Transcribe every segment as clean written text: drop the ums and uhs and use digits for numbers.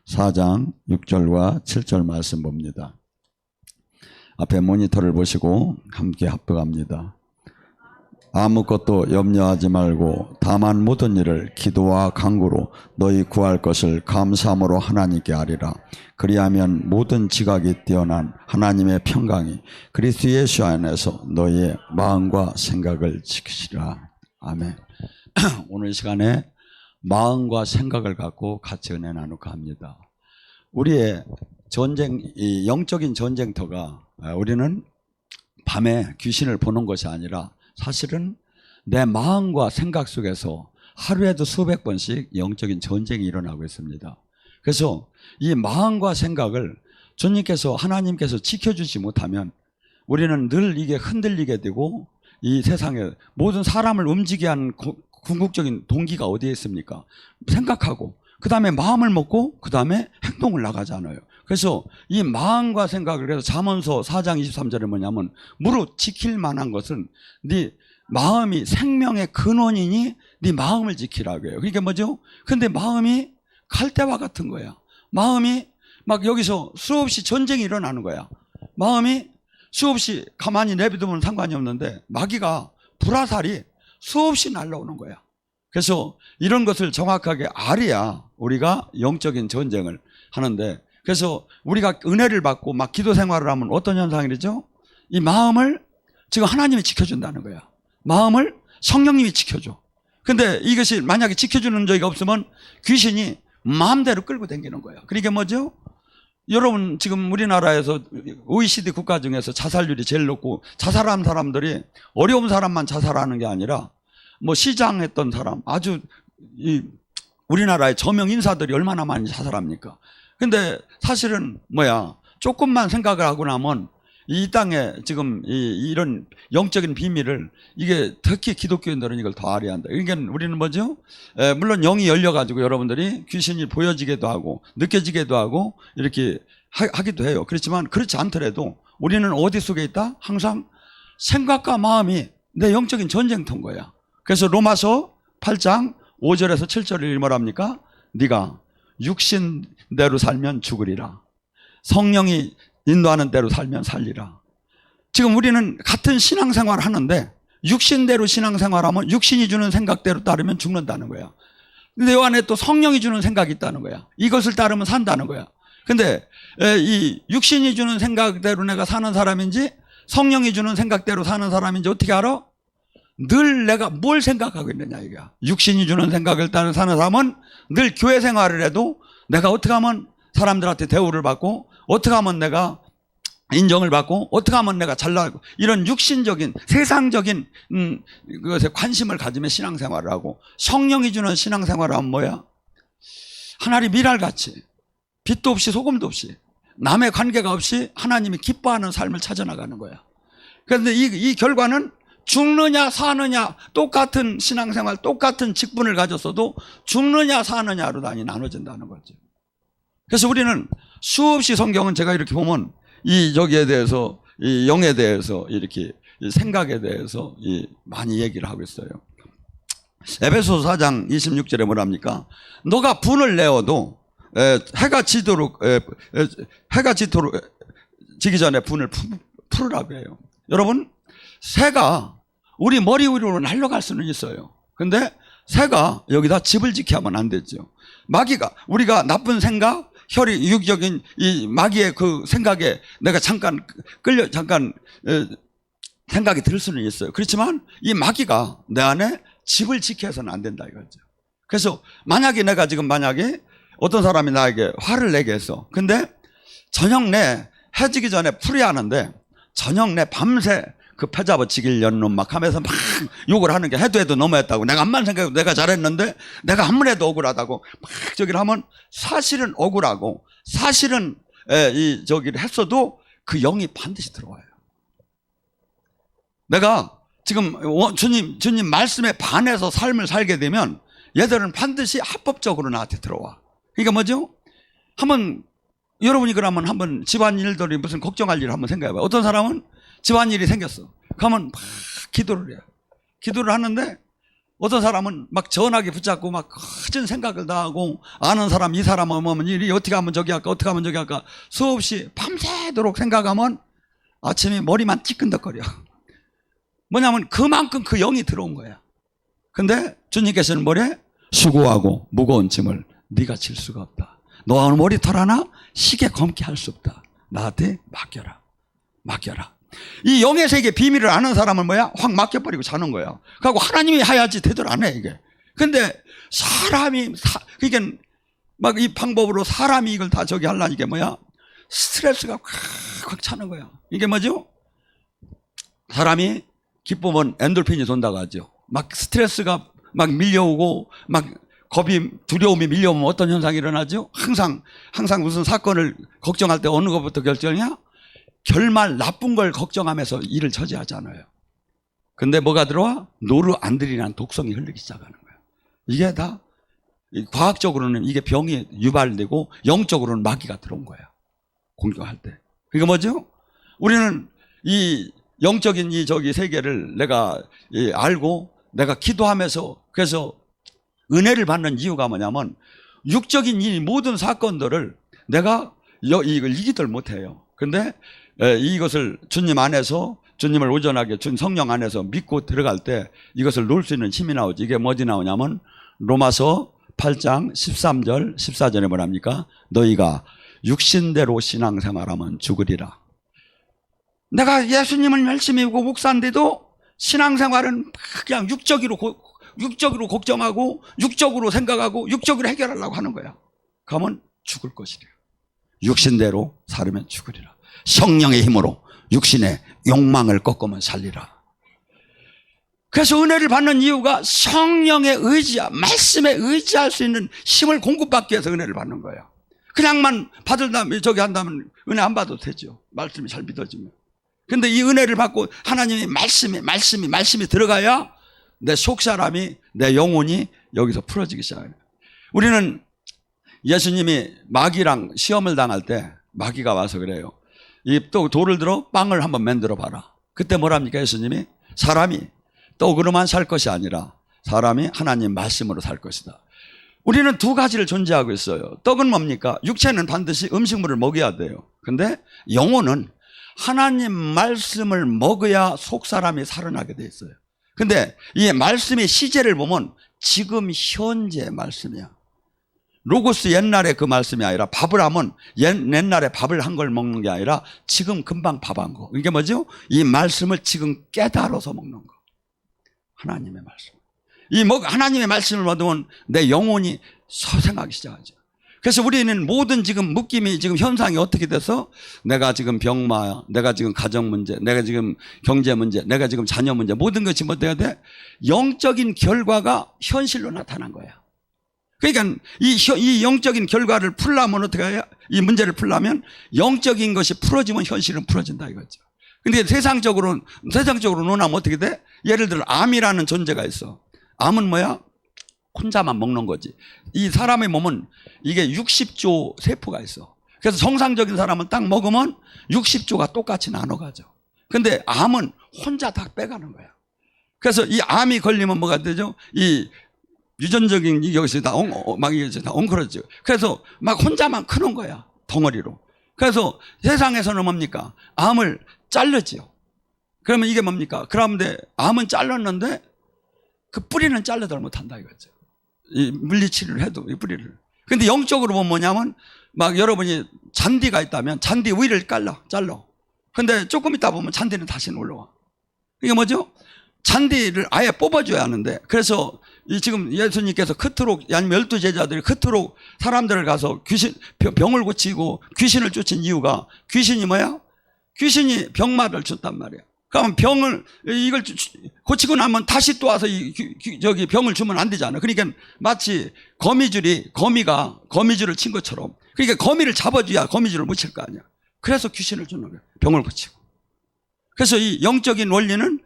4장 6절과 7절 말씀 봅니다. 앞에 모니터를 보시고 함께 합독합니다. 아무것도 염려하지 말고 다만 모든 일을 기도와 간구로 너희 구할 것을 감사함으로 하나님께 아뢰라. 그리하면 모든 지각이 뛰어난 하나님의 평강이 그리스도 예수 안에서 너희의 마음과 생각을 지키시라. 아멘. 오늘 이 시간에 마음과 생각을 갖고 같이 은혜 나누고 합니다. 우리의 전쟁, 이 영적인 전쟁터가 우리는 밤에 귀신을 보는 것이 아니라 사실은 내 마음과 생각 속에서 하루에도 수백 번씩 영적인 전쟁이 일어나고 있습니다. 그래서 이 마음과 생각을 주님께서 하나님께서 지켜주지 못하면 우리는 늘 이게 흔들리게 되고 이 세상에 모든 사람을 움직이게 하는 궁극적인 동기가 어디에 있습니까? 생각하고 그 다음에 마음을 먹고 그 다음에 행동을 나가잖아요. 그래서 이 마음과 생각을 그래서 잠언서 4장 23절에 뭐냐면 무릇 지킬 만한 것은 네 마음이 생명의 근원이니 네 마음을 지키라고 해요. 그러니까 뭐죠? 근데 마음이 갈대와 같은 거야. 마음이 막 여기서 수없이 전쟁이 일어나는 거야. 마음이 수없이 가만히 내비두면 상관이 없는데 마귀가 불화살이 수없이 날라오는 거야. 그래서 이런 것을 정확하게 알아야 우리가 영적인 전쟁을 하는데, 그래서 우리가 은혜를 받고 막 기도 생활을 하면 어떤 현상이죠? 이 마음을 지금 하나님이 지켜준다는 거야. 마음을 성령님이 지켜줘. 근데 이것이 만약에 지켜주는 적이 없으면 귀신이 마음대로 끌고 다니는 거야. 그러니까 뭐죠? 여러분 지금 우리나라에서 OECD 국가 중에서 자살률이 제일 높고, 자살한 사람들이 어려운 사람만 자살하는 게 아니라 뭐 시장 했던 사람, 아주 우리나라의 저명 인사들이 얼마나 많이 자살합니까? 근데 사실은 조금만 생각을 하고 나면 이 땅에 지금 이런 영적인 비밀을, 이게 특히 기독교인들은 이걸 더 알아야 한다. 그러니까 우리는 뭐죠? 물론 영이 열려가지고 여러분들이 귀신이 보여지기도 하고 느껴지기도 하고 이렇게 하기도 해요. 그렇지만 그렇지 않더라도 우리는 어디 속에 있다? 항상 생각과 마음이 내 영적인 전쟁터인 거야. 그래서 로마서 8장 5절에서 7절을 뭐랍니까? 네가 육신대로 살면 죽으리라. 성령이 인도하는 대로 살면 살리라. 지금 우리는 같은 신앙생활을 하는데 육신대로 신앙생활하면 육신이 주는 생각대로 따르면 죽는다는 거야. 근데 이 안에 또 성령이 주는 생각이 있다는 거야. 이것을 따르면 산다는 거야. 근데 이 육신이 주는 생각대로 내가 사는 사람인지 성령이 주는 생각대로 사는 사람인지 어떻게 알아? 늘 내가 뭘 생각하고 있느냐 이거야. 육신이 주는 생각을 따라 사는 사람은 늘 교회 생활을 해도 내가 어떻게 하면 사람들한테 대우를 받고, 어떻게 하면 내가 인정을 받고, 어떻게 하면 내가 잘나고, 이런 육신적인 세상적인 그것에 관심을 가지며 신앙생활을 하고, 성령이 주는 신앙생활을 하면 뭐야? 하나님 미랄같이 빛도 없이 소금도 없이 남의 관계가 없이 하나님이 기뻐하는 삶을 찾아나가는 거야. 그런데 이 결과는 죽느냐 사느냐, 똑같은 신앙생활 똑같은 직분을 가졌어도 죽느냐 사느냐로 나눠진다는 거죠. 그래서 우리는 수없이 성경은 제가 이렇게 보면 여기에 대해서, 이 영에 대해서, 이렇게 생각에 대해서 많이 얘기를 하고 있어요. 에베소서 4장 26절에 뭐랍니까? 너가 분을 내어도 해가 지도록 지기 전에 분을 풀으라고 해요. 여러분, 새가 우리 머리 위로 날아갈 수는 있어요. 근데 새가 여기다 집을 지게 하면 안 되죠. 마귀가, 우리가 나쁜 생각, 혈이 유기적인 이 마귀의 그 생각에 내가 잠깐 생각이 들 수는 있어요. 그렇지만 이 마귀가 내 안에 집을 지게 해서는 안 된다 이거죠. 그래서 만약에 어떤 사람이 나에게 화를 내게 했어. 근데 저녁 내 해지기 전에 풀어야 하는데 저녁 내 밤새 그 패잡아치길 연놈 막 하면서 막 욕을 하는 게 해도 너무했다고, 내가 암만 생각해도 내가 잘했는데 내가 한 번 해도 억울하다고 막 저기를 하면 사실은 억울하고, 사실은 저기를 했어도 그 영이 반드시 들어와요. 내가 지금 주님 말씀에 반해서 삶을 살게 되면 얘들은 반드시 합법적으로 나한테 들어와. 그러니까 뭐죠? 여러분이 그러면 한번 집안일들이 무슨 걱정할 일을 한번 생각해봐요. 어떤 사람은 집안일이 생겼어. 그러면 막 기도를 해요. 기도를 하는데 어떤 사람은 막 전화기 붙잡고 막 커진 생각을 다 하고, 아는 사람, 이 사람은 뭐면 이리 어떻게 하면 저기 할까, 어떻게 하면 저기 할까, 수없이 밤새도록 생각하면 아침에 머리만 찌끈덕거려. 뭐냐면 그만큼 그 영이 들어온 거야. 근데 주님께서는 뭐래? 수고하고 무거운 짐을 네가 질 수가 없다. 너와 머리털 하나 시계 검게 할 수 없다. 나한테 맡겨라. 맡겨라. 이 영의 세계 비밀을 아는 사람은 뭐야? 확 맡겨버리고 자는 거야. 그리고 하나님이 해야지 제대로 안 해, 이게. 근데 사람이, 그러니까 막 이 방법으로 사람이 이걸 다 저기 하려니까 이게 뭐야? 스트레스가 확 차는 거야. 이게 뭐죠? 사람이 기쁘면 엔돌핀이 돈다고 하죠. 막 스트레스가 막 밀려오고 막 겁이, 두려움이 밀려오면 어떤 현상이 일어나죠? 항상 무슨 사건을 걱정할 때 어느 것부터 결정이야? 결말 나쁜 걸 걱정하면서 일을 처지하잖아요. 근데 뭐가 들어와? 노르안드린이라는 독성이 흐르기 시작하는 거예요. 이게 다 과학적으로는 이게 병이 유발되고 영적으로는 마귀가 들어온 거예요. 공격할 때. 그게 뭐죠? 우리는 이 영적인 이 저기 세계를 내가 알고 내가 기도하면서, 그래서 은혜를 받는 이유가 뭐냐면 육적인 이 모든 사건들을 내가 이걸 이기들 못해요. 근데 이것을 주님 안에서, 주님을 온전하게 준 성령 안에서 믿고 들어갈 때 이것을 놓을 수 있는 힘이 나오지. 이게 뭐지 나오냐면 로마서 8장 13절 14절에 뭐랍니까? 너희가 육신대로 신앙생활하면 죽으리라. 내가 예수님을 열심히 믿고 목사인데도 신앙생활은 그냥 육적으로 걱정하고 육적으로 생각하고 육적으로 해결하려고 하는 거야. 그러면 죽을 것이래요. 육신대로 살으면 죽으리라. 성령의 힘으로 육신의 욕망을 꺾으면 살리라. 그래서 은혜를 받는 이유가 성령의 의지야, 말씀에 의지할 수 있는 힘을 공급받기 위해서 은혜를 받는 거야. 그냥만 받을다면 저기 한다면 은혜 안 받아도 되죠. 말씀이 잘 믿어지면. 근데 이 은혜를 받고 하나님의 말씀이 들어가야 내 속사람이, 내 영혼이 여기서 풀어지기 시작해요. 우리는 예수님이 마귀랑 시험을 당할 때 마귀가 와서 그래요. 이 또 돌을 들어 빵을 한번 만들어 봐라. 그때 뭐랍니까? 예수님이 사람이 떡으로만 살 것이 아니라 사람이 하나님 말씀으로 살 것이다. 우리는 두 가지를 존재하고 있어요. 떡은 뭡니까? 육체는 반드시 음식물을 먹여야 돼요. 근데 영혼은 하나님 말씀을 먹어야 속사람이 살아나게 돼 있어요. 근데 이 말씀의 시제를 보면 지금 현재 말씀이야. 로고스 옛날에 그 말씀이 아니라, 밥을 하면 옛날에 밥을 한 걸 먹는 게 아니라 지금 금방 밥 한 거. 이게 뭐죠? 이 말씀을 지금 깨달아서 먹는 거. 하나님의 말씀. 하나님의 말씀을 얻으면 내 영혼이 소생하기 시작하죠. 그래서 우리는 모든 지금 묶임이, 지금 현상이 어떻게 돼서 내가 지금 병마, 내가 지금 가정 문제, 내가 지금 경제 문제, 내가 지금 자녀 문제, 모든 것이 뭐 돼야 돼? 영적인 결과가 현실로 나타난 거야. 그러니까 이 영적인 결과를 풀려면 어떻게 해야? 이 문제를 풀려면 영적인 것이 풀어지면 현실은 풀어진다 이거죠. 근데 세상적으로 논하면 어떻게 돼? 예를 들어 암이라는 존재가 있어. 암은 뭐야? 혼자만 먹는 거지. 이 사람의 몸은 이게 60조 세포가 있어. 그래서 정상적인 사람은 딱 먹으면 60조가 똑같이 나눠가죠. 근데 암은 혼자 다 빼가는 거야. 그래서 이 암이 걸리면 뭐가 되죠? 이 유전적인 여기서 다 엉클어지죠. 그래서 막 혼자만 크는 거야, 덩어리로. 그래서 세상에서는 뭡니까? 암을 자르지요. 그러면 이게 뭡니까? 그런데 암은 잘랐는데 그 뿌리는 잘라들 못한다 이거죠. 이 물리치료를 해도 이 뿌리를. 근데 영적으로 보면 뭐냐면 막 여러분이 잔디가 있다면 잔디 위를 잘라. 근데 조금 있다 보면 잔디는 다시 올라와. 이게 뭐죠? 잔디를 아예 뽑아줘야 하는데, 그래서 지금 예수님께서 그토록, 아니면 12제자들이 그토록 사람들을 가서 병을 고치고 귀신을 쫓은 이유가, 귀신이 뭐야? 귀신이 병마를 줬단 말이야. 그러면 이걸 고치고 나면 다시 또 와서 저기 병을 주면 안 되잖아. 그러니까 마치 거미줄을 친 것처럼. 그러니까 거미를 잡아줘야 거미줄을 못 칠 거 아니야. 그래서 귀신을 주는 거야. 병을 고치고. 그래서 이 영적인 원리는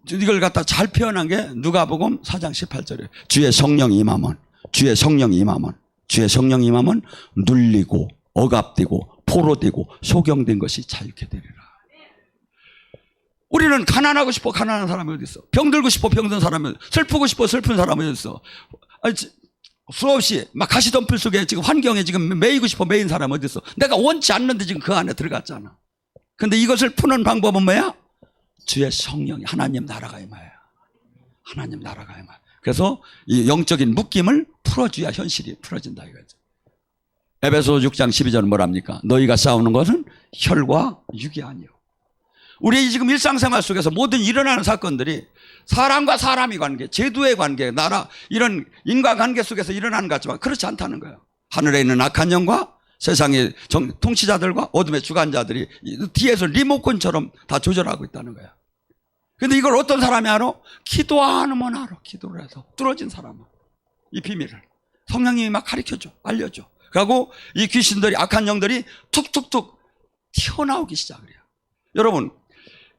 이걸 갖다 잘 표현한 게 누가복음 4장 18절에 주의 성령이 임하면 눌리고 억압되고 포로되고 소경된 것이 자유케 되리라. 우리는 가난하고 싶어 가난한 사람이 어디 있어? 병들고 싶어 병든 사람이, 슬프고 싶어 슬픈 사람이 어디 있어? 아니, 수없이 막 가시덤불 속에 지금 환경에 지금 매이고 싶어 매인 사람이 어디 있어? 내가 원치 않는데 지금 그 안에 들어갔잖아. 근데 이것을 푸는 방법은 뭐야? 주의 성령이, 하나님 나라가 임하여. 하나님 나라가 임하여. 그래서 이 영적인 묶임을 풀어줘야 현실이 풀어진다 이거죠. 에베소 6장 12절은 뭐랍니까? 너희가 싸우는 것은 혈과 육이 아니요. 우리 지금 일상생활 속에서 모든 일어나는 사건들이 사람과 사람의 관계, 제도의 관계, 나라, 이런 인과관계 속에서 일어나는 것 같지만 그렇지 않다는 거예요. 하늘에 있는 악한 영과 세상의 통치자들과 어둠의 주관자들이 뒤에서 리모컨처럼 다 조절하고 있다는 거예요. 근데 이걸 어떤 사람이 알아? 기도하면 알아. 기도를 해서 뚫어진 사람은 이 비밀을 성령님이 막 가르쳐줘, 알려줘. 그리고 이 귀신들이, 악한 영들이 툭툭툭 튀어나오기 시작을 해요. 여러분,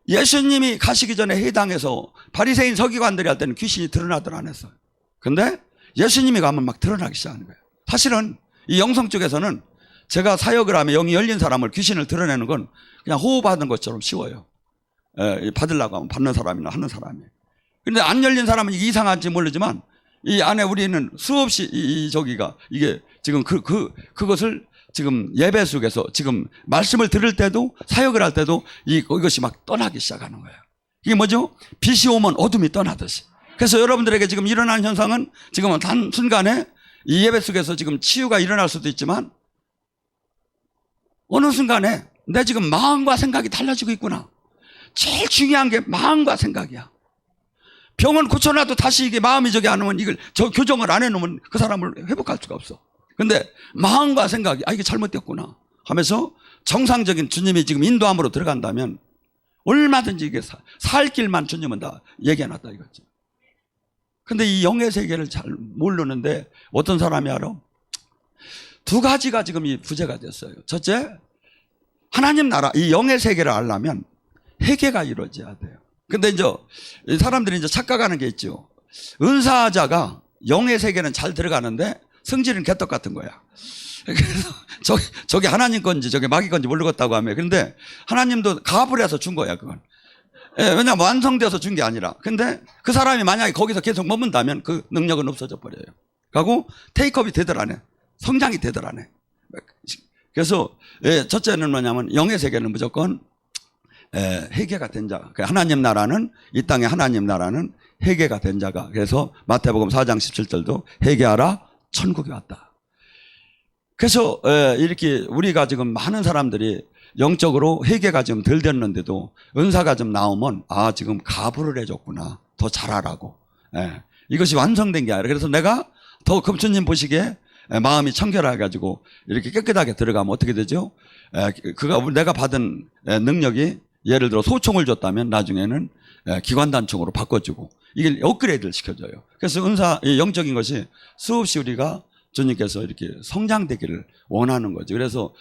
예수님이 가시기 전에 회당에서 바리새인 서기관들이 할 때는 귀신이 드러나들 안 했어요. 근데 예수님이 가면 막 드러나기 시작하는 거예요. 사실은 이 영성 쪽에서는 제가 사역을 하면 영이 열린 사람을 귀신을 드러내는 건 그냥 호흡하는 것처럼 쉬워요. 받으려고 하면 받는 사람이나 하는 사람이. 근데 안 열린 사람은 이게 이상한지 모르지만 이 안에 우리는 수없이 이게 지금 그것을 지금 예배 속에서 지금 말씀을 들을 때도 사역을 할 때도 이것이 막 떠나기 시작하는 거예요. 이게 뭐죠? 빛이 오면 어둠이 떠나듯이. 그래서 여러분들에게 지금 일어나는 현상은 지금은 단순간에 이 예배 속에서 지금 치유가 일어날 수도 있지만 어느 순간에 내 지금 마음과 생각이 달라지고 있구나. 제일 중요한 게 마음과 생각이야. 병은 고쳐놔도 다시 이게 마음이 저기 안 오면 이걸 교정을 안 해놓으면 그 사람을 회복할 수가 없어. 근데 마음과 생각이 이게 잘못됐구나 하면서 정상적인 주님이 지금 인도함으로 들어간다면 얼마든지 이게 살 길만 주님은 다 얘기해놨다 이거지. 근데 이 영의 세계를 잘 모르는데 어떤 사람이 알아? 두 가지가 지금 이 부재가 됐어요. 첫째, 하나님 나라, 이 영의 세계를 알려면 회개가 이루어져야 돼요. 근데 이제 사람들이 이제 착각하는 게 있죠. 은사자가 영의 세계는 잘 들어가는데 성질은 개떡 같은 거야. 그래서 저게 하나님 건지 저게 마귀 건지 모르겠다고 하면, 그런데 하나님도 가압을 해서 준 거야 그건. 왜냐하면 완성돼서 준 게 아니라. 근데 그 사람이 만약에 거기서 계속 머문다면 그 능력은 없어져 버려요. 그리고 테이크업이 되들 안 해. 성장이 되들 안 해. 그래서 첫째는 뭐냐면 영의 세계는 무조건 회개가 된 자. 하나님 나라는, 이 땅의 하나님 나라는 회개가 된 자가. 그래서 마태복음 4장 17절도 회개하라 천국이 왔다. 그래서 이렇게 우리가 지금 많은 사람들이 영적으로 회개가 좀 덜 됐는데도 은사가 좀 나오면 지금 가부를 해줬구나, 더 잘하라고. 이것이 완성된 게 아니라, 그래서 내가 더 금주님 보시기에 마음이 청결해 가지고 이렇게 깨끗하게 들어가면 어떻게 되죠? 내가 받은 능력이 예를 들어 소총을 줬다면 나중에는 기관단총으로 바꿔주고 이게 업그레이드를 시켜줘요. 그래서 은사, 영적인 것이 수없이 우리가 주님께서 이렇게 성장되기를 원하는 거죠. 그래서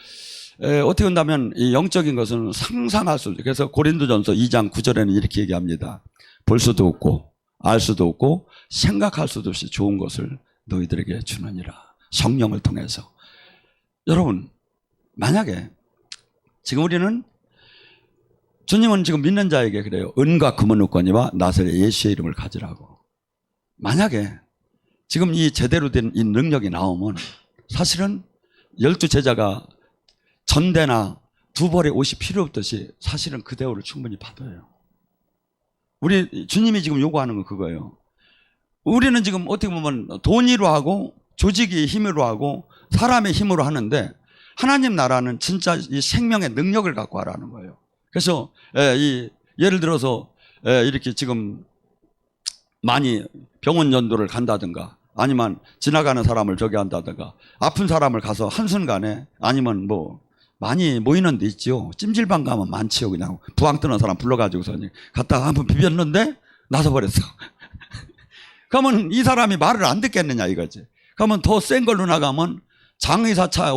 어떻게 본다면 이 영적인 것은 상상할 수 없어요. 그래서 고린도전서 2장 9절에는 이렇게 얘기합니다. 볼 수도 없고 알 수도 없고 생각할 수도 없이 좋은 것을 너희들에게 주느니라. 성령을 통해서. 여러분, 만약에 지금 우리는, 주님은 지금 믿는 자에게 그래요. 은과 금은 없거니와 나사렛 예수의 이름을 가지라고. 만약에 지금 이 제대로 된 이 능력이 나오면 사실은 12제자가 전대나 두 벌의 옷이 필요 없듯이 사실은 그 대우를 충분히 받아요. 우리 주님이 지금 요구하는 건 그거예요. 우리는 지금 어떻게 보면 돈으로 하고 조직의 힘으로 하고 사람의 힘으로 하는데 하나님 나라는 진짜 이 생명의 능력을 갖고 하라는 거예요. 그래서 예를 들어서 이렇게 지금 많이 병원 연도를 간다든가 아니면 지나가는 사람을 저기 한다든가 아픈 사람을 가서 한순간에, 아니면 뭐 많이 모이는 데 있죠. 찜질방 가면 많지요. 그냥 부항 뜨는 사람 불러가지고서 갔다가 한번 비볐는데 나서 버렸어. 그러면 이 사람이 말을 안 듣겠느냐 이거지. 그러면 더 센 걸로 나가면 장의사 차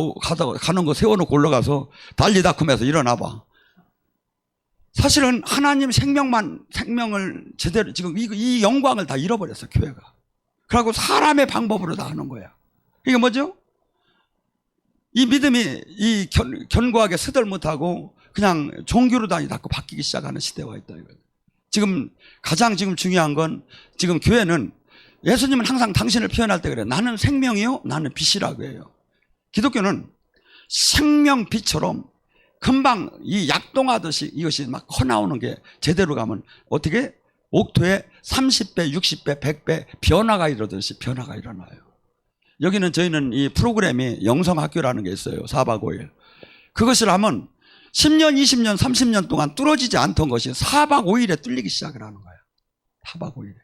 가는 거 세워놓고 올라가서 달리다쿰해서 일어나봐. 사실은 하나님 생명을 제대로 지금 이 영광을 다 잃어버렸어 교회가. 그리고 사람의 방법으로 다 하는 거야. 이게 뭐죠? 이 믿음이 견고하게 스들 못하고 그냥 종교로 다니다고 바뀌기 시작하는 시대가 있다 이거예요. 지금 가장 지금 중요한 건 지금 교회는 예수님은 항상 당신을 표현할 때 그래요. 나는 생명이요, 나는 빛이라고 해요. 기독교는 생명빛처럼 금방 이 약동하듯이 이것이 막 커나오는 게 제대로 가면 어떻게 옥토에 30배, 60배, 100배 변화가 이러듯이 변화가 일어나요. 여기는 저희는 이 프로그램이 영성학교라는 게 있어요. 4박 5일. 그것을 하면 10년, 20년, 30년 동안 뚫어지지 않던 것이 4박 5일에 뚫리기 시작을 하는 거예요. 4박 5일에.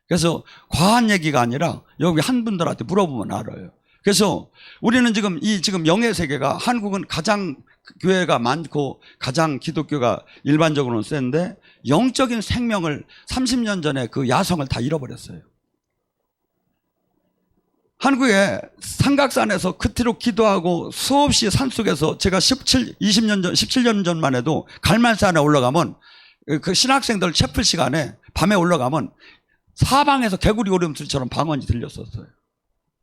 그래서 과한 얘기가 아니라 여기 한 분들한테 물어보면 알아요. 그래서 우리는 지금 영의 세계가 한국은 가장 교회가 많고 가장 기독교가 일반적으로는 센데 영적인 생명을 30년 전에 그 야성을 다 잃어버렸어요. 한국에 삼각산에서 그토록 기도하고 수없이 산속에서 제가 17년 전만 해도 갈만산에 올라가면 그 신학생들 채플 시간에 밤에 올라가면 사방에서 개구리 울음소리처럼 방언이 들렸었어요.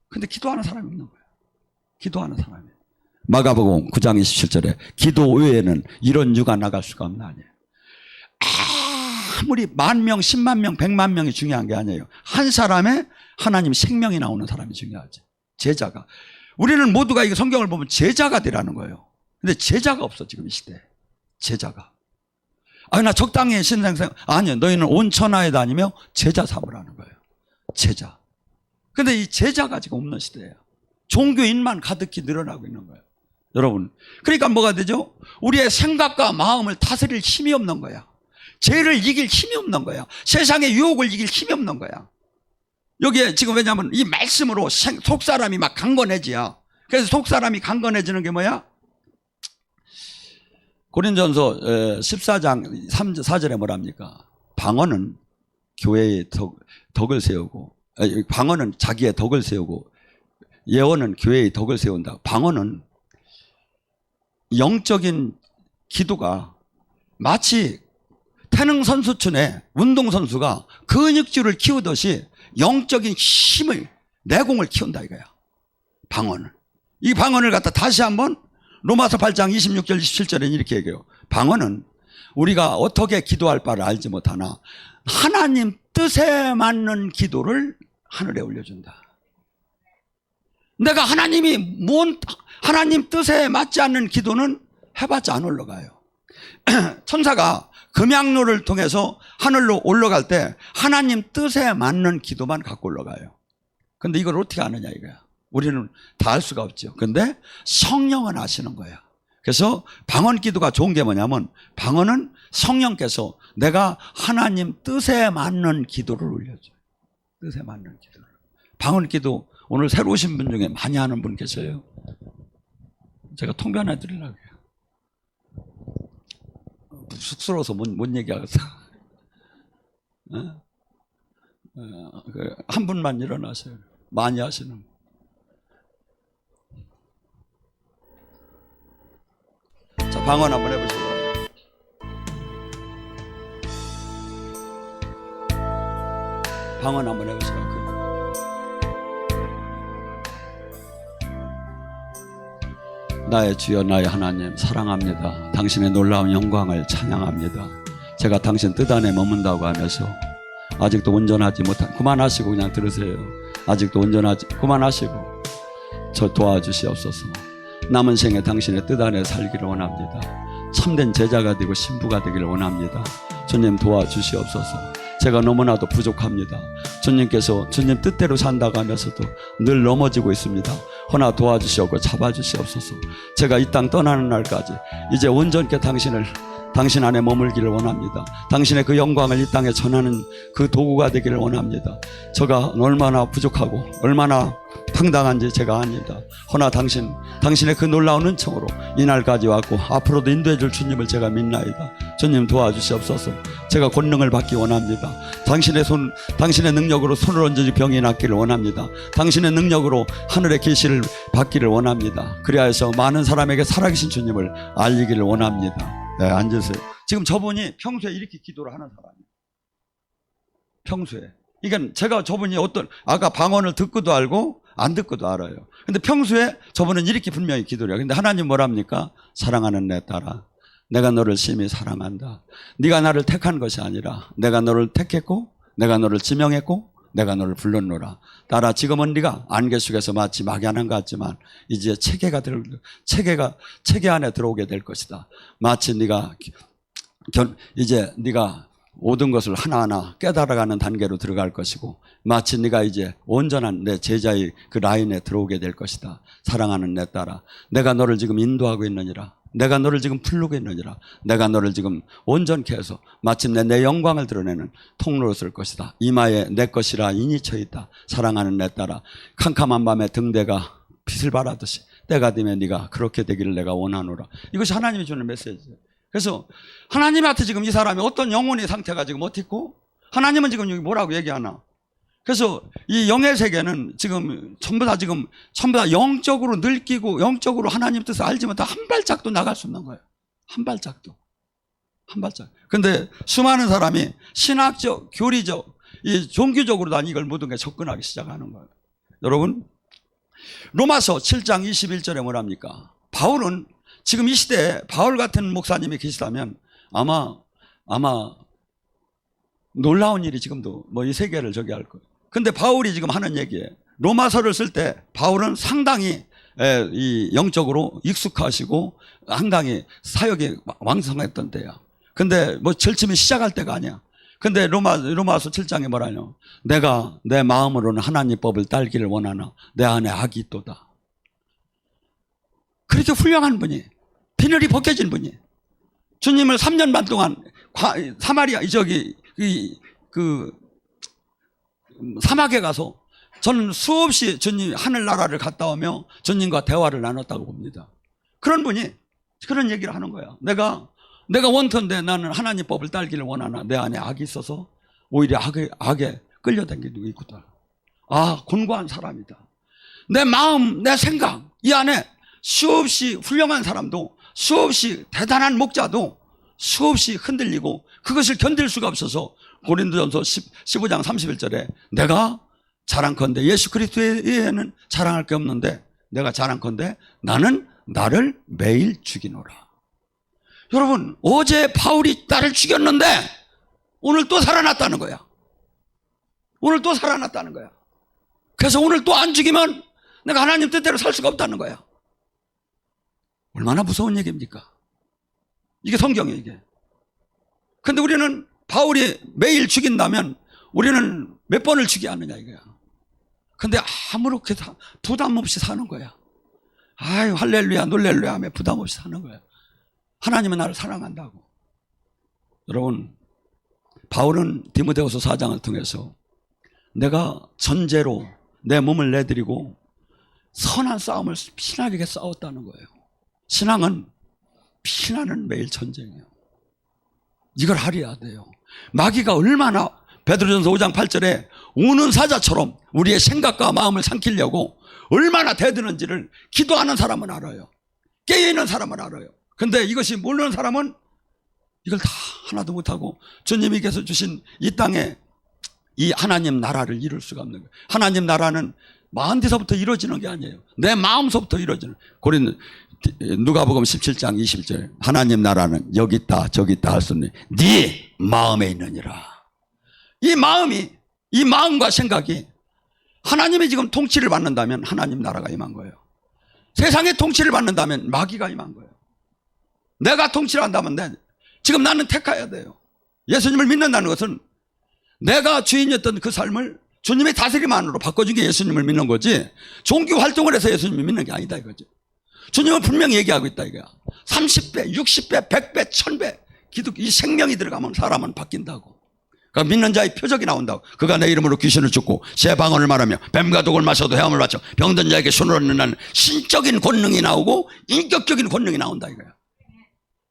근데 기도하는 사람이 없는 거예요. 기도하는 사람이. 마가복음 9장 27절에 기도 외에는 이런 유가 나갈 수가 없나 아니에요. 아무리 10,000명, 10만 명, 100만 명이 중요한 게 아니에요. 한 사람의 하나님 생명이 나오는 사람이 중요하지. 제자가. 우리는 모두가 이 성경을 보면 제자가 되라는 거예요. 근데 제자가 없어 지금 이 시대에. 제자가. 나 적당히 신생생. 아니요. 너희는 온 천하에 다니며 제자 삼으라는 거예요. 제자. 근데 이 제자가 지금 없는 시대예요. 종교인만 가득히 늘어나고 있는 거예요. 여러분. 그러니까 뭐가 되죠? 우리의 생각과 마음을 다스릴 힘이 없는 거야. 죄를 이길 힘이 없는 거야. 세상의 유혹을 이길 힘이 없는 거야. 여기에 지금 왜냐하면 이 말씀으로 속사람이 막 강건해지야. 그래서 속사람이 강건해지는 게 뭐야? 고린전서 14장 4절에 뭐랍니까? 방언은 교회의 덕을 세우고, 방언은 자기의 덕을 세우고, 예언은 교회의 덕을 세운다. 방언은 영적인 기도가 마치 태능 선수촌에 운동선수가 근육질을 키우듯이 영적인 힘을, 내공을 키운다 이거야. 방언을. 이 방언을 갖다 다시 한번 로마서 8장 26절 27절에 이렇게 얘기해요. 방언은 우리가 어떻게 기도할 바를 알지 못하나 하나님 뜻에 맞는 기도를 하늘에 올려준다. 내가 하나님 뜻에 맞지 않는 기도는 해봤자 안 올라가요. 천사가 금양로를 통해서 하늘로 올라갈 때 하나님 뜻에 맞는 기도만 갖고 올라가요. 근데 이걸 어떻게 아느냐 이거야. 우리는 다 알 수가 없죠. 근데 성령은 아시는 거야. 그래서 방언 기도가 좋은 게 뭐냐면 방언은 성령께서 내가 하나님 뜻에 맞는 기도를 올려줘요. 뜻에 맞는 기도를. 방언 기도 오늘 새로 오신 분 중에 많이 하는 분 계세요. 제가 통변해 드리려고 해요. 쑥스러워서 못 얘기하겠어. 한 분만 일어나세요. 많이 하시는. 자, 방언 한번 해보시죠. 방언 한번 해보시죠. 나의 주여 나의 하나님 사랑합니다. 당신의 놀라운 영광을 찬양합니다. 제가 당신 뜻 안에 머문다고 하면서 아직도 온전하지 못한, 그만하시고 그냥 들으세요. 아직도 온전하지, 그만하시고 저 도와주시옵소서. 남은 생에 당신의 뜻 안에 살기를 원합니다. 참된 제자가 되고 신부가 되기를 원합니다. 주님 도와주시옵소서. 제가 너무나도 부족합니다. 주님께서 주님 뜻대로 산다고 하면서도 늘 넘어지고 있습니다. 허나 도와주시옵고 잡아주시옵소서. 제가 이 땅 떠나는 날까지 이제 온전케 당신 안에 머물기를 원합니다. 당신의 그 영광을 이 땅에 전하는 그 도구가 되기를 원합니다. 제가 얼마나 부족하고 얼마나 당당한지 제가 압니다. 허나 당신의 그 놀라운 은총으로 이 날까지 왔고 앞으로도 인도해 줄 주님을 제가 믿나이다. 주님 도와주시옵소서. 제가 권능을 받기 원합니다. 당신의 능력으로 손을 얹어지 병이 낫기를 원합니다. 당신의 능력으로 하늘의 계시를 받기를 원합니다. 그리하여 해서 많은 사람에게 살아계신 주님을 알리기를 원합니다. 네, 앉으세요. 지금 저분이 평소에 이렇게 기도를 하는 사람이에요. 평소에. 그러니까 제가 저분이 아까 방언을 듣고도 알고 안 듣고도 알아요. 근데 평소에 저분은 이렇게 분명히 기도를 해요. 근데 하나님 뭐랍니까? 사랑하는 내 딸아, 내가 너를 심히 사랑한다. 네가 나를 택한 것이 아니라 내가 너를 택했고 내가 너를 지명했고 내가 너를 불렀노라. 따라 지금은 네가 안개 속에서 마치 막연한 것 같지만 이제 체계 안에 들어오게 될 것이다. 마치 이제 네가 모든 것을 하나하나 깨달아가는 단계로 들어갈 것이고 마치 네가 이제 온전한 내 제자의 그 라인에 들어오게 될 것이다. 사랑하는 내 딸아, 내가 너를 지금 인도하고 있느니라. 내가 너를 지금 부르고 있느니라. 내가 너를 지금 온전케 해서 마침내 내 영광을 드러내는 통로로 쓸 것이다. 이마에 내 것이라 인이 쳐 있다. 사랑하는 내 딸아, 캄캄한 밤에 등대가 빛을 발하듯이 때가 되면 네가 그렇게 되기를 내가 원하노라. 이것이 하나님이 주는 메시지예요. 그래서 하나님한테 지금 이 사람이 어떤 영혼의 상태가 지금 어떻고 하나님은 지금 여기 뭐라고 얘기하나. 그래서 이 영의 세계는 지금 전부 다 영적으로 늙히고 영적으로 하나님 뜻을 알지 못해 한 발짝도 나갈 수 없는 거예요. 한 발짝. 근데 수많은 사람이 신학적, 교리적, 이 종교적으로 난 이걸 모든 게 접근하기 시작하는 거예요. 여러분, 로마서 7장 21절에 뭐랍니까? 바울은 지금 이 시대에 바울 같은 목사님이 계시다면 아마 놀라운 일이 지금도 이 세계를 저기 할 거예요. 근데 바울이 지금 하는 얘기예요. 로마서를 쓸 때 바울은 상당히 이 영적으로 익숙하시고 상당히 사역이 왕성했던 때야. 근데 절침이 시작할 때가 아니야. 근데 로마서 7장에 뭐라냐? 내가 내 마음으로는 하나님 법을 따르기를 원하나 내 안에 악이 있도다. 그렇게 훌륭한 분이, 비늘이 벗겨진 분이, 주님을 3년 반 동안 사마리아 사막에 가서 저는 수없이 주님 하늘나라를 갔다 오며 주님과 대화를 나눴다고 봅니다. 그런 분이 그런 얘기를 하는 거야. 내가 원터인데 나는 하나님 법을 따르기를 원하나 내 안에 악이 있어서 오히려 악에 끌려다니고 있구나. 아, 곤고한 사람이다. 내 마음, 내 생각 이 안에 수없이 훌륭한 사람도 수없이 대단한 목자도 수없이 흔들리고 그것을 견딜 수가 없어서 고린도전서 15장 31절에 내가 자랑컨대 예수 그리스도에는 자랑할 게 없는데 내가 자랑컨대 나는 나를 매일 죽이노라. 여러분, 어제 바울이 나를 죽였는데 오늘 또 살아났다는 거야. 그래서 오늘 또 안 죽이면 내가 하나님 뜻대로 살 수가 없다는 거야. 얼마나 무서운 얘기입니까? 이게 성경이에요, 이게. 근데 우리는 바울이 매일 죽인다면 우리는 몇 번을 죽여야 하느냐 이거야. 근데 아무렇게 부담 없이 사는 거야. 아유, 할렐루야, 놀렐루야 하며 부담 없이 사는 거야. 하나님은 나를 사랑한다고. 여러분, 바울은 디모데후서 4장을 통해서 내가 전제로 내 몸을 내드리고 선한 싸움을 피나게 싸웠다는 거예요. 신앙은 피나는 매일 전쟁이에요. 이걸 하려야 돼요. 마귀가 얼마나 베드로전서 5장 8절에 우는 사자처럼 우리의 생각과 마음을 삼키려고 얼마나 대드는지를 기도하는 사람은 알아요. 깨어있는 사람은 알아요. 근데 이것이 모르는 사람은 이걸 다 하나도 못하고 주님께서 주신 이 땅에 이 하나님 나라를 이룰 수가 없는 거예요. 하나님 나라는 마음에서부터 이루어지는 게 아니에요. 내 마음서부터 이루어지는. 누가복음 17장 20절 하나님 나라는 여기 있다 저기 있다 할 수 없는 네 마음에 있느니라. 이 마음과 생각이 하나님이 지금 통치를 받는다면 하나님 나라가 임한 거예요. 세상의 통치를 받는다면 마귀가 임한 거예요. 내가 통치를 한다면 지금 나는 택해야 돼요. 예수님을 믿는다는 것은 내가 주인이었던 그 삶을 주님의 다스림 안으로 바꿔준 게 예수님을 믿는 거지 종교 활동을 해서 예수님을 믿는 게 아니다 이거죠. 주님은 분명히 얘기하고 있다 이거야. 30배, 60배, 100배, 1000배 이 생명이 들어가면 사람은 바뀐다고. 그러니까 믿는 자의 표적이 나온다고. 그가 내 이름으로 귀신을 쫓고 새 방언을 말하며 뱀과 독을 마셔도 헤엄을 받쳐 병든 자에게 손을 얻는 신적인 권능이 나오고 인격적인 권능이 나온다 이거야.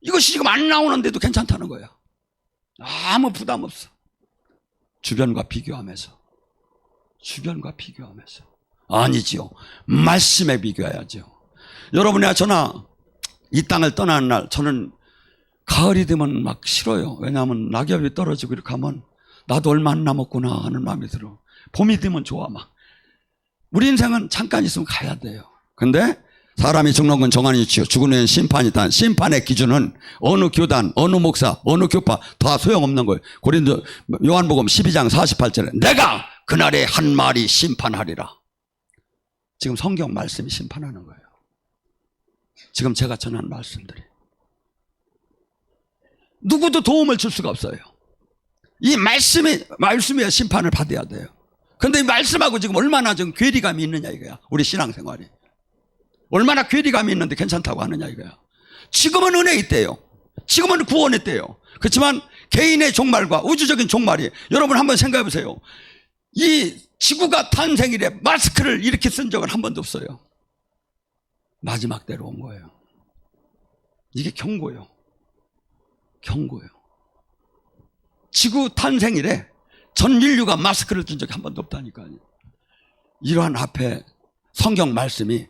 이것이 지금 안 나오는데도 괜찮다는 거야. 아무 부담 없어. 주변과 비교하면서 아니지요. 말씀에 비교해야죠. 여러분이나 저나 이 땅을 떠나는 날 저는 가을이 되면 막 싫어요. 왜냐하면 낙엽이 떨어지고 이렇게 하면 나도 얼마 안 남았구나 하는 마음이 들어. 봄이 되면 좋아 막. 우리 인생은 잠깐 있으면 가야 돼요. 근데 사람이 죽는 건 정한이 있지요. 죽은 후에는 심판이 있다. 심판의 기준은 어느 교단, 어느 목사, 어느 교파 다 소용없는 거예요. 고린도 요한복음 12장 48절에 내가 그날에 한 말이 심판하리라. 지금 성경 말씀이 심판하는 거예요. 지금 제가 전한 말씀들이. 누구도 도움을 줄 수가 없어요. 이 말씀이 심판을 받아야 돼요. 그런데 이 말씀하고 지금 얼마나 좀 괴리감이 있느냐 이거야. 우리 신앙생활이. 얼마나 괴리감이 있는데 괜찮다고 하느냐 이거야. 지금은 은혜 있대요. 지금은 구원했대요. 그렇지만 개인의 종말과 우주적인 종말이, 여러분 한번 생각해 보세요. 이 지구가 탄생일에 마스크를 이렇게 쓴 적은 한 번도 없어요. 마지막 때로 온 거예요. 이게 경고예요. 경고예요. 지구 탄생일에 전 인류가 마스크를 쓴 적이 한 번도 없다니까요. 이러한 앞에 성경 말씀이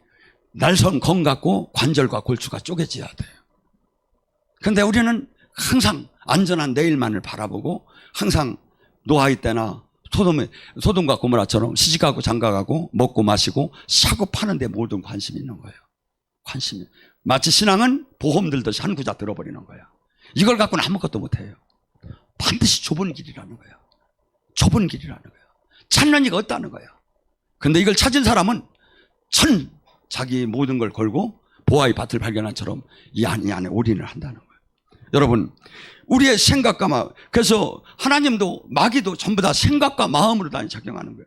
날선 검 같고 관절과 골수가 쪼개져야 돼요. 그런데 우리는 항상 안전한 내일만을 바라보고 항상 노아의 때나 소돔과 고모라처럼 시집가고 장가가고 먹고 마시고 사고 파는 데 모든 관심이 있는 거예요. 관심이. 마치 신앙은 보험 들듯이 한 구자 들어버리는 거야. 이걸 갖고는 아무것도 못해요. 반드시 좁은 길이라는 거야. 좁은 길이라는 거야. 찾는 이가 없다는 거야. 근데 이걸 찾은 사람은 자기 모든 걸 걸고 보아의 밭을 발견한 처럼 이 안에 올인을 한다는 거예요. 여러분, 우리의 생각과 마음, 그래서 하나님도 마귀도 전부 다 생각과 마음으로 다 작용하는 거예요.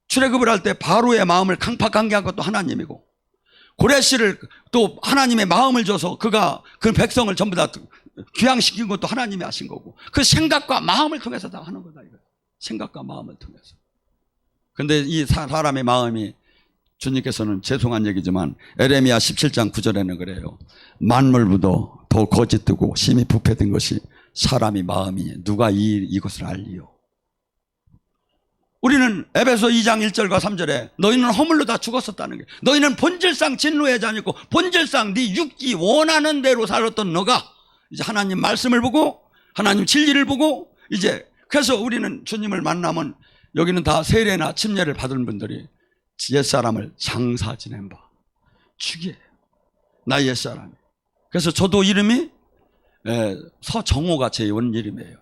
출애굽을 할 때 바로의 마음을 강팍강개한 것도 하나님이고, 고레시를 또 하나님의 마음을 줘서 그가 그 백성을 전부 다 귀향시킨 것도 하나님이 하신 거고, 그 생각과 마음을 통해서 다 하는 거다 이거예요. 생각과 마음을 통해서. 근데 이 사람의 마음이, 주님께서는 죄송한 얘기지만 에레미야 17장 9절에는 그래요. 만물보다 더 거짓되고 심히 부패된 것이 사람이 마음이니 누가 이것을 알리요. 우리는 에베소 2장 1절과 3절에 너희는 허물로 다 죽었었다는 게, 너희는 본질상 진노의 자녀고 본질상 네 육기 원하는 대로 살았던 너가 이제 하나님 말씀을 보고 하나님 진리를 보고, 이제 그래서 우리는 주님을 만나면 여기는 다 세례나 침례를 받은 분들이 옛사람을 장사 지낸 바 죽이에요. 나 옛사람이. 그래서 저도 이름이 서정호가 제 원 이름이에요.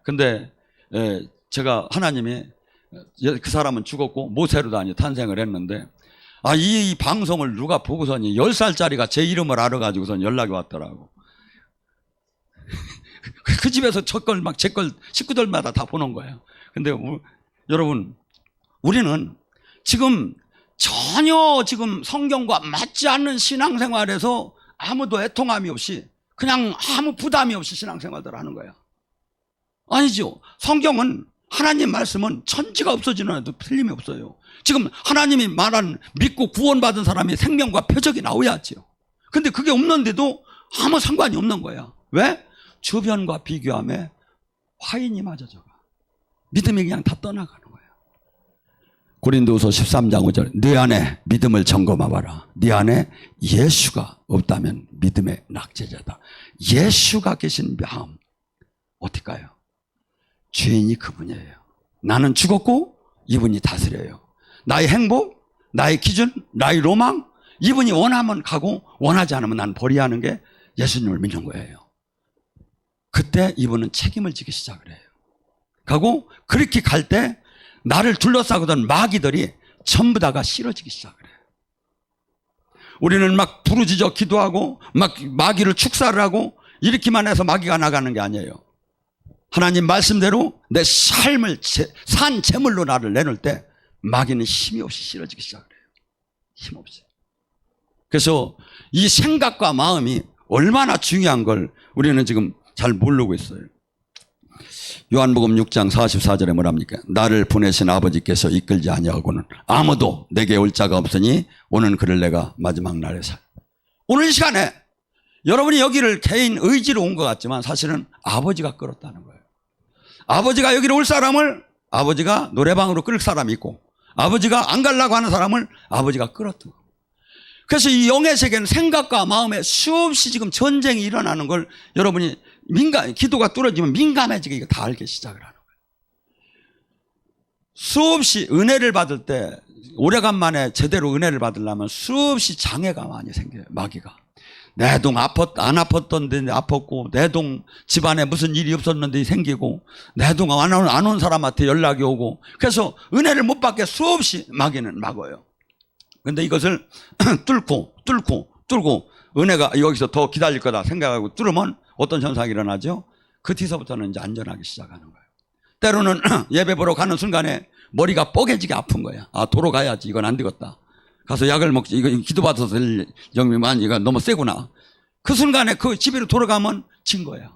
근데 제가 하나님이 그 사람은 죽었고 모세로 다니 탄생을 했는데, 이 방송을 누가 보고서니 10살짜리가 제 이름을 알아가지고선 연락이 왔더라고. 그 집에서 저걸 막 제 걸 식구들마다 다 보는 거예요. 근데 여러분, 우리는 지금 전혀 지금 성경과 맞지 않는 신앙생활에서 아무도 애통함이 없이 그냥 아무 부담이 없이 신앙생활을 하는 거야. 아니죠. 성경은, 하나님 말씀은 천지가 없어지는 해도 틀림이 없어요. 지금 하나님이 말한 믿고 구원받은 사람이 생명과 표적이 나와야죠. 근데 그게 없는데도 아무 상관이 없는 거야. 왜? 주변과 비교함에 화인이 맞아져가. 믿음이 그냥 다 떠나가는 거야. 고린도후서 13장 5절, 네 안에 믿음을 점검해봐라. 네 안에 예수가 없다면 믿음의 낙제자다. 예수가 계신 마음 어떨까요? 주인이 그분이에요. 나는 죽었고 이분이 다스려요. 나의 행복, 나의 기준, 나의 로망, 이분이 원하면 가고 원하지 않으면 난 버려야 하는 게 예수님을 믿는 거예요. 그때 이분은 책임을 지기 시작을 해요. 가고 그렇게 갈 때 나를 둘러싸고던 마귀들이 전부 다가 싫어지기 시작을 해요. 우리는 막 부르짖어 기도하고 막 마귀를 축사를 하고 이렇게만 해서 마귀가 나가는 게 아니에요. 하나님 말씀대로 내 삶을 산 제물로 나를 내놓을 때 마귀는 힘이 없이 싫어지기 시작을 해요. 힘없이. 그래서 이 생각과 마음이 얼마나 중요한 걸 우리는 지금 잘 모르고 있어요. 요한복음 6장 44절에 뭐랍니까? 나를 보내신 아버지께서 이끌지 아니하고는 아무도 내게 올 자가 없으니 오는 그를 내가 마지막 날에 오늘 이 시간에 여러분이 여기를 개인 의지로 온 것 같지만 사실은 아버지가 끌었다는 거예요. 아버지가 여기로 올 사람을 아버지가 노래방으로 끌 사람이 있고, 아버지가 안 가려고 하는 사람을 아버지가 끌었던 거예요. 그래서 이 영의 세계는 생각과 마음에 수없이 지금 전쟁이 일어나는 걸 여러분이 기도가 뚫어지면 민감해지게 다 알게 시작을 하는 거예요. 수없이 은혜를 받을 때 오래간만에 제대로 은혜를 받으려면 수없이 장애가 많이 생겨요. 마귀가. 내 동 안 아팠던데 아팠고, 내 동 집안에 무슨 일이 없었는데 생기고, 내 동 안 온 사람한테 연락이 오고, 그래서 은혜를 못 받게 수없이 마귀는 막어요. 근데 이것을 뚫고 은혜가 여기서 더 기다릴 거다 생각하고 뚫으면 어떤 현상이 일어나죠? 그 뒤서부터는 이제 안전하기 시작하는 거예요. 때로는 예배 보러 가는 순간에 머리가 뻐개지게 아픈 거야. 아, 도로 가야지. 이건 안 되겠다. 가서 약을 먹지. 이거 기도받아서 될 영미만 이거 너무 세구나. 그 순간에 그 집으로 돌아가면 진 거야.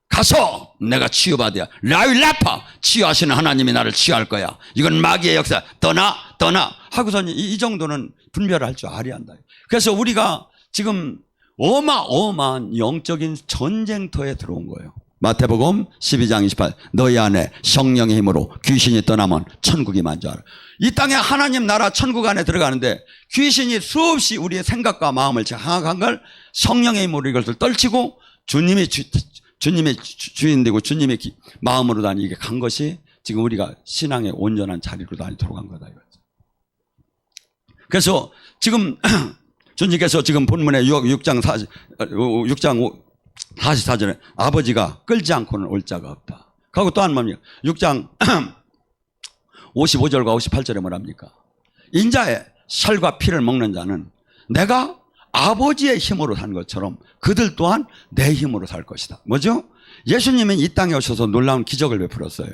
가서 내가 치유받아야. 라윌라파 치유하시는 하나님이 나를 치유할 거야. 이건 마귀의 역사. 떠나 하고서는 이 정도는 분별을 할 줄 알아야 한다. 그래서 우리가 지금 어마어마한 영적인 전쟁터에 들어온 거예요. 마태복음 12장 28 너희 안에 성령의 힘으로 귀신이 떠나면 천국이 만져하라. 이 땅에 하나님 나라 천국 안에 들어가는데 귀신이 수없이 우리의 생각과 마음을 장악한 걸 성령의 힘으로 이것을 떨치고 주님이 주인 되고 주님의 마음으로 다니게 간 것이 지금 우리가 신앙의 온전한 자리로 다니도록 한 거다 이거죠. 그래서 지금 주님께서 지금 본문에 6장 44절에 아버지가 끌지 않고는 올 자가 없다. 그리고 또 한 번요. 6장 55절과 58절에 뭐랍니까? 인자의 살과 피를 먹는 자는 내가 아버지의 힘으로 산 것처럼 그들 또한 내 힘으로 살 것이다. 뭐죠? 예수님은 이 땅에 오셔서 놀라운 기적을 베풀었어요.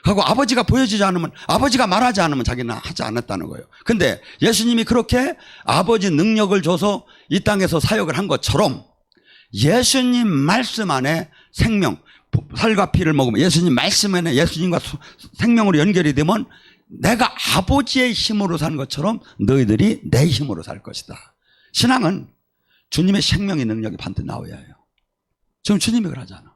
그리고 아버지가 보여주지 않으면, 아버지가 말하지 않으면 자기는 하지 않았다는 거예요. 근데 예수님이 그렇게 아버지 능력을 줘서 이 땅에서 사역을 한 것처럼 예수님 말씀 안에 생명, 살과 피를 먹으면 예수님 말씀 안에 예수님과 생명으로 연결이 되면 내가 아버지의 힘으로 산 것처럼 너희들이 내 힘으로 살 것이다. 신앙은 주님의 생명의 능력이 반드시 나와야 해요. 지금 주님이 그러잖아.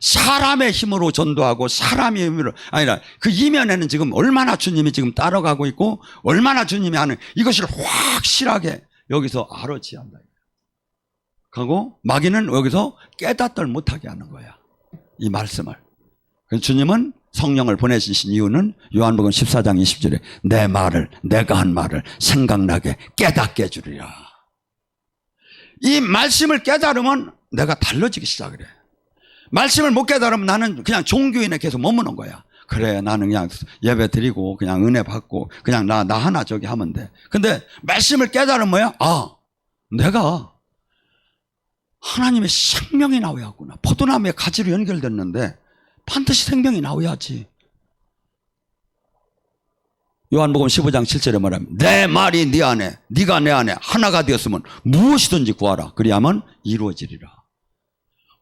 사람의 힘으로 전도하고 사람의 힘으로 아니라 그 이면에는 지금 얼마나 주님이 지금 따라가고 있고 얼마나 주님이 하는 이것을 확실하게 여기서 알아지야 한다. 그리고 마귀는 여기서 깨닫들 못하게 하는 거야. 이 말씀을. 그래서 주님은 성령을 보내주신 이유는 요한복음 14장 20절에 내 말을 내가 한 말을 생각나게 깨닫게 해주리라. 이 말씀을 깨달으면 내가 달라지기 시작을 해. 말씀을 못 깨달으면 나는 그냥 종교인에 계속 머무는 거야. 그래 나는 그냥 예배 드리고 그냥 은혜 받고 그냥 나 하나 저기 하면 돼. 근데 말씀을 깨달으면 뭐야? 아 내가 하나님의 생명이 나와야구나. 포도나무의 가지로 연결됐는데 반드시 생명이 나와야지. 요한복음 15장 7절에 말하면 내 말이 네 안에 네가 내 안에 하나가 되었으면 무엇이든지 구하라. 그리하면 이루어지리라.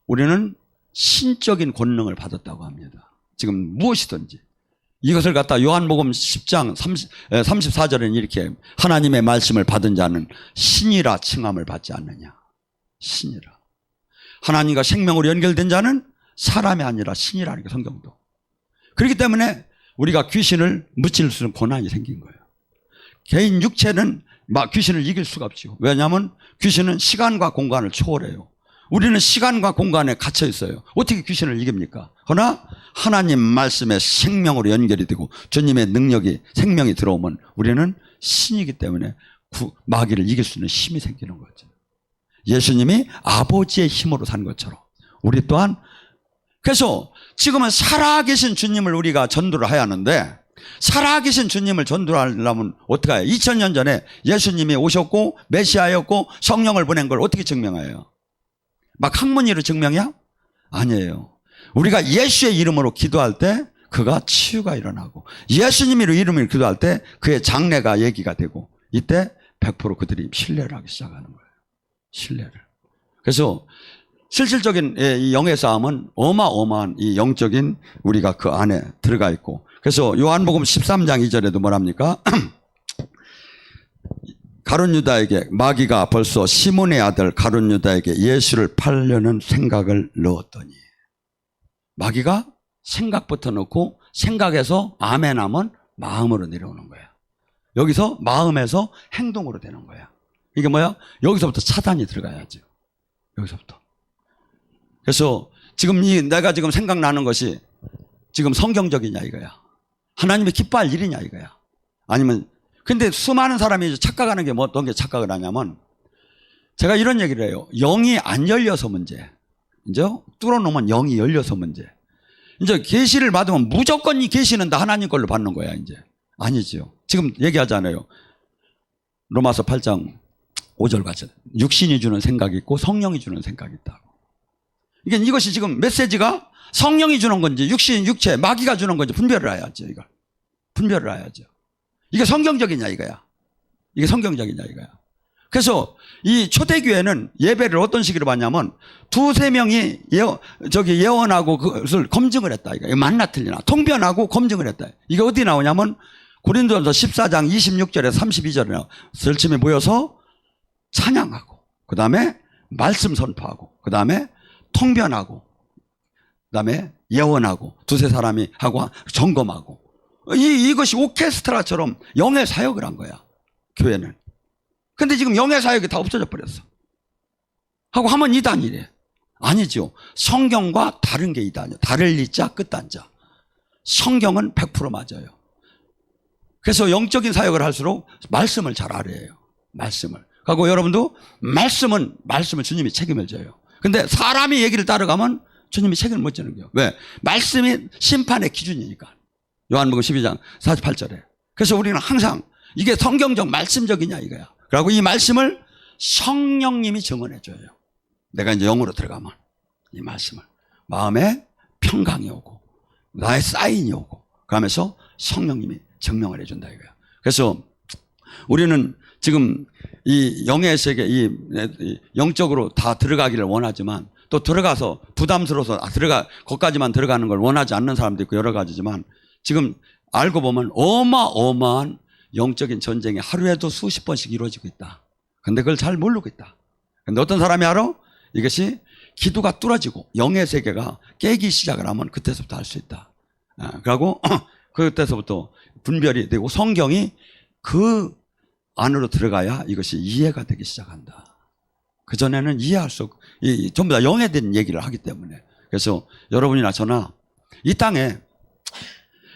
우리는 신적인 권능을 받았다고 합니다. 지금 무엇이든지. 이것을 갖다 요한복음 10장 34절에는 이렇게 하나님의 말씀을 받은 자는 신이라 칭함을 받지 않느냐. 신이라. 하나님과 생명으로 연결된 자는 사람이 아니라 신이라는 게 성경도. 그렇기 때문에 우리가 귀신을 무찔 수 있는 고난이 생긴 거예요. 개인 육체는 귀신을 이길 수가 없죠. 왜냐하면 귀신은 시간과 공간을 초월해요. 우리는 시간과 공간에 갇혀 있어요. 어떻게 귀신을 이깁니까? 그러나 하나님 말씀의 생명으로 연결이 되고 주님의 능력이 생명이 들어오면 우리는 신이기 때문에 마귀를 이길 수 있는 힘이 생기는 거죠. 예수님이 아버지의 힘으로 산 것처럼 우리 또한. 그래서 지금은 살아계신 주님을 우리가 전도를 해야 하는데 살아계신 주님을 전도하려면 어떻게 해요? 2000년 전에 예수님이 오셨고 메시아였고 성령을 보낸 걸 어떻게 증명해요? 막 학문의로 증명이야? 아니에요. 우리가 예수의 이름으로 기도할 때 그가 치유가 일어나고 예수님의 이름으로 기도할 때 그의 장래가 얘기가 되고 이때 100% 그들이 신뢰를 하기 시작하는 거예요. 신뢰를. 그래서 실질적인 이 영의 싸움은 어마어마한 이 영적인 우리가 그 안에 들어가 있고 그래서 요한복음 13장 2절에도 뭐랍니까? 가룟 유다에게 마귀가 벌써 시몬의 아들 가룟 유다에게 예수를 팔려는 생각을 넣었더니 마귀가 생각부터 넣고 생각에서 아멘하면 마음으로 내려오는 거야. 여기서 마음에서 행동으로 되는 거야. 이게 뭐야? 여기서부터 차단이 들어가야죠. 여기서부터. 그래서 지금 내가 지금 생각나는 것이 지금 성경적이냐 이거야. 하나님이 기뻐할 일이냐 이거야. 아니면 근데 수많은 사람이 착각하는 게 뭐 어떤 게 착각을 하냐면 제가 이런 얘기를 해요. 영이 안 열려서 문제. 이제 뚫어놓으면 영이 열려서 문제. 이제 계시를 받으면 무조건 이 계시는 다 하나님 걸로 받는 거야 이제. 아니지요. 지금 얘기하잖아요. 로마서 8장 5절 같이 육신이 주는 생각이 있고 성령이 주는 생각이 있다고. 이게 이것이 지금 메시지가 성령이 주는 건지 육신, 육체, 마귀가 주는 건지 분별을 해야죠. 이걸 분별을 해야죠. 이게 성경적이냐 이거야. 이게 성경적이냐 이거야. 그래서 이 초대교회는 예배를 어떤 식으로 봤냐면 두세 명이 예언하고 그것을 검증을 했다. 이거 맞나 틀리나 통변하고 검증을 했다. 이게 어디 나오냐면 고린도전서 14장 26절에 32절에 나와. 열심히 모여서 찬양하고 그 다음에 말씀 선포하고 그 다음에 통변하고 그 다음에 예언하고 두세 사람이 하고 점검하고 이것이 오케스트라처럼 영의 사역을 한 거야 교회는. 근데 지금 영의 사역이 다 없어져 버렸어. 하고 하면 이단이래. 아니죠. 성경과 다른 게 이단이야. 다를 리자 끝단자. 성경은 100% 맞아요. 그래서 영적인 사역을 할수록 말씀을 잘 알아야 해요. 말씀을. 그리고 여러분도 말씀을 주님이 책임을 져요. 근데 사람이 얘기를 따라가면 주님이 책임을 못 지는 거예요. 왜? 말씀이 심판의 기준이니까. 요한복음 12장 48절에. 그래서 우리는 항상 이게 성경적 말씀적이냐 이거야. 그리고 이 말씀을 성령님이 증언해 줘요. 내가 이제 영으로 들어가면 이 말씀을 마음에 평강이 오고 나의 사인이 오고 그러면서 성령님이 증명을 해준다 이거야. 그래서 우리는 지금 이 영의 세계, 이 영적으로 다 들어가기를 원하지만 또 들어가서 부담스러워서 거기까지만 들어가는 걸 원하지 않는 사람도 있고 여러 가지지만 지금 알고 보면 어마어마한 영적인 전쟁이 하루에도 수십 번씩 이루어지고 있다. 근데 그걸 잘 모르고 있다. 근데 어떤 사람이 알아? 이것이 기도가 뚫어지고 영의 세계가 깨기 시작을 하면 그때서부터 알 수 있다. 그리고 그때서부터 분별이 되고 성경이 그 안으로 들어가야 이것이 이해가 되기 시작한다. 그전에는 이해할 수 없고 전부 다 영에 대한 얘기를 하기 때문에. 그래서 여러분이나 저나 이 땅에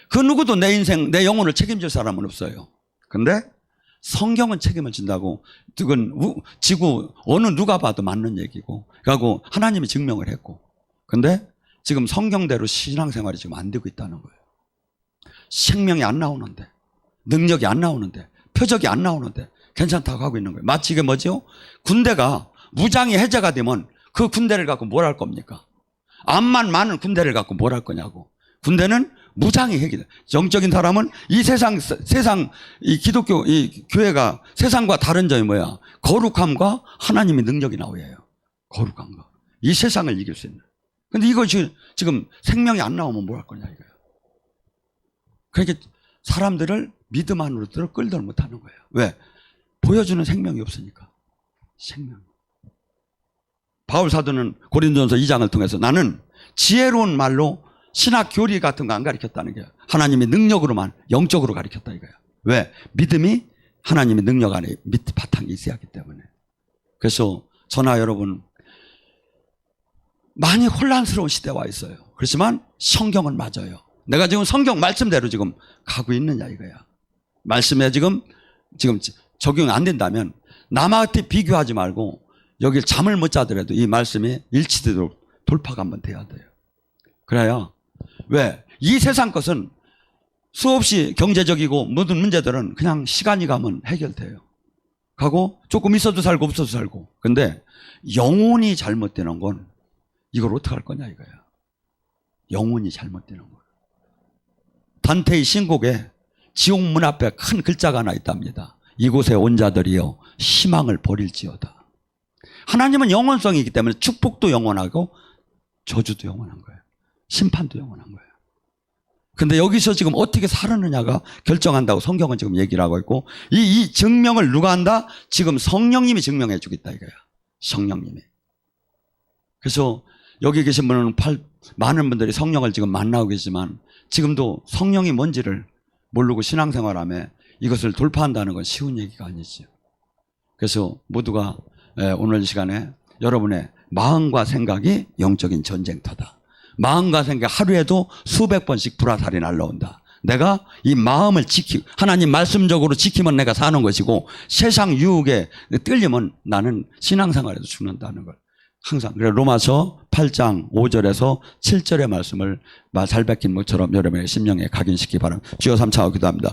그 누구도 내 인생, 내 영혼을 책임질 사람은 없어요. 근데 성경은 책임을 진다고 그건 지구 어느 누가 봐도 맞는 얘기고 그리고 하나님이 증명을 했고 근데 지금 성경대로 신앙생활이 지금 안 되고 있다는 거예요. 생명이 안 나오는데 능력이 안 나오는데 표적이 안 나오는데 괜찮다고 하고 있는 거예요. 마치 이게 뭐죠? 군대가 무장이 해제가 되면 그 군대를 갖고 뭘 할 겁니까? 암만 많은 군대를 갖고 뭘 할 거냐고. 군대는 무장이 해결돼. 영적인 사람은 이 세상 이 기독교 이 교회가 세상과 다른 점이 뭐야? 거룩함과 하나님의 능력이 나와야 해요. 거룩함과 이 세상을 이길 수 있는. 근데 이것이 지금 생명이 안 나오면 뭘 할 거냐 이거예요. 그러니까 사람들을 믿음 안으로 끌들 못하는 거예요. 왜? 보여주는 생명이 없으니까. 생명. 바울 사도는 고린도전서 2장을 통해서 나는 지혜로운 말로 신학 교리 같은 거 안 가르쳤다는 거예요. 하나님의 능력으로만 영적으로 가르쳤다 이거예요. 왜? 믿음이 하나님의 능력 안에 밑 바탕이 있어야 하기 때문에. 그래서 저나 여러분 많이 혼란스러운 시대에 와 있어요. 그렇지만 성경은 맞아요. 내가 지금 성경 말씀대로 지금 가고 있느냐 이거야. 말씀에 지금 적용이 안 된다면 남한테 비교하지 말고 여길 잠을 못 자더라도 이 말씀이 일치되도록 돌파가 한번 돼야 돼요. 그래야 왜? 이 세상 것은 수없이 경제적이고 모든 문제들은 그냥 시간이 가면 해결돼요. 가고 조금 있어도 살고 없어도 살고. 근데 영혼이 잘못되는 건 이걸 어떻게 할 거냐 이거야. 영혼이 잘못되는 거. 단테의 신곡에 지옥 문 앞에 큰 글자가 하나 있답니다. 이곳에 온 자들이여 희망을 버릴지어다. 하나님은 영원성이기 때문에 축복도 영원하고 저주도 영원한 거예요. 심판도 영원한 거예요. 근데 여기서 지금 어떻게 살았느냐가 결정한다고 성경은 지금 얘기를 하고 있고 이 증명을 누가 한다? 지금 성령님이 증명해 주겠다 이거야. 성령님이. 그래서 여기 계신 분은 많은 분들이 성령을 지금 만나고 계시지만 지금도 성령이 뭔지를 모르고 신앙생활하며 이것을 돌파한다는 건 쉬운 얘기가 아니죠. 그래서 모두가 오늘 이 시간에 여러분의 마음과 생각이 영적인 전쟁터다. 마음과 생각 하루에도 수백 번씩 불화살이 날라온다. 내가 이 마음을 하나님 말씀적으로 지키면 내가 사는 것이고 세상 유혹에 끌리면 나는 신앙생활에도 죽는다는 걸 항상. 그래 로마서 8장 5절에서 7절의 말씀을 잘 베낀 것처럼 여러분의 심령에 각인시키기 바랍니다. 주여 삼차하고 기도합니다.